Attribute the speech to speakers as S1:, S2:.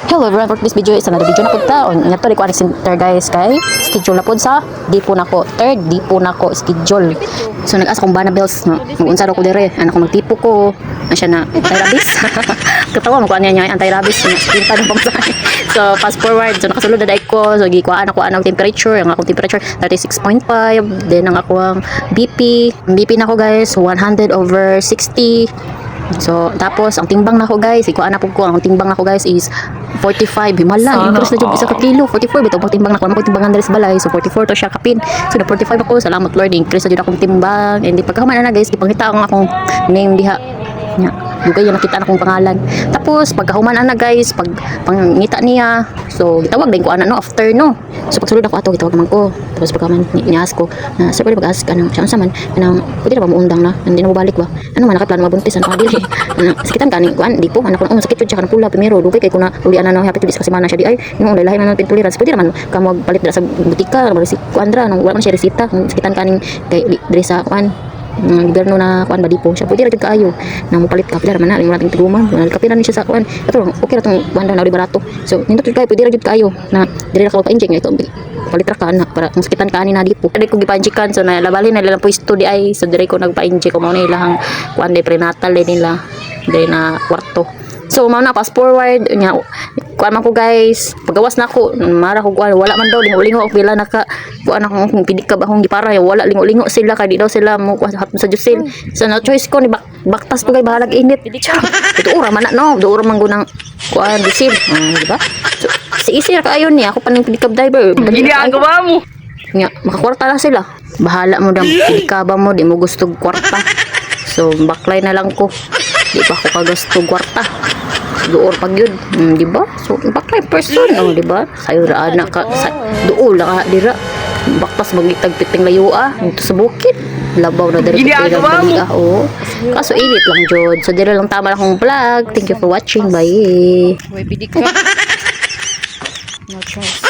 S1: Hello everyone, for this video is another video na po taon. Nga to, di ko aning center guys kay schedule na po sa di po na ko third, di po na ko schedule. So nag-asa kong bana bells no. Mag-unsa ko dire, anak ko magtipo ko. Na siya na anti-rabies. Katawa mo ko niya anti-rabies na pinta ng pamsahe. So fast forward, so nakasulod na dai ko. So gikuan ako ang temperature, ang akong temperature 36.5, then ang akong BP na ko guys 100/60. So, tapos, ang timbang na ko guys, ikuha na po ko, ang timbang na ko guys is 45. Himala, increase na dyan isa ka kilo. 44, bito pag timbang na ko, ang timbangan na rin sa balay. So, 44 to siya kapin. So, na 45 ako, salamat Lord, increase na dyan akong timbang. And di pagkahuman na guys, ipangita akong name diha. Nya, dugay yung nakita na akong pangalan. Tapos, pagkahuman na guys, pag pangita niya, so, gitawag din ko ana no, after no. So, pagsulod ako ato, gitawag naman ko. Tapos, pagkaman, nias ko, na, sir, pwede pag-ask ka ng, siya sa man, kanang, pwede na ba muundang na, hindi na mabalik ba? Ano man, nakaplano mabuntis, ano pang sakitan ka, kuan, di po, anak ko na, sakit yun siya, kanang pula, primero, dugay, kay ko na, ulian na, happy to this kasi mana siya, di ay, yung lahi man ng pintuliran, pwede naman, ka magpalit sa butika, kuandra, nung wala man siya resita, sakitan ka ning, kay, dire sa, kuan, gobyerno na kuan ba di po siya pwede ra jud kaayo nang mupalit ka pila man na yung ating tiguman wala kapira ni siya sa kuan ato okay ra tong kuan daw na barato so nindot jud kay pwede ra jud kaayo na dire ra ka pa-inject ito palit ra ka na para kung sakitan ka ani na di po dire ko gipa-injectan so na labalin na ilang pwesto di ay so dire ko nagpa-inject ko mao na ilang kuan de prenatal din nila dire na kwarto. So mao na fast forward nya kuan man ko guys pagawas na ako mara ko kuan wala man daw lingo-lingo og pila naka kuan akong pidikab akong gipara wala lingo-lingo sila kay di daw sila mo hatod sa Jusil so no choice ko ni baktas ko kay bahalag init ito ura man na no do ura man gunang kuan Jusil di ba so si easy ra kaayon ni ako pa ning pidikab driver
S2: Gini ang gawa mo.
S1: nya makakwarta lang sila bahala mo dang pidikaba mo di mo gusto kwarta so baklay na lang ko di pa ako kagasto kwarta doon pag yun, di ba? So, baklay person, oh, di ba? Sayo ra na ka, doon lang dira. Baktas magitag piting layo dito sa bukid. Labaw na dira
S2: Ginagawa mo.
S1: oh. Kaso init lang jud. So, dira lang tama lang akong vlog. Thank you for watching. Bye.
S2: Uy, pidik ka.
S1: No choice.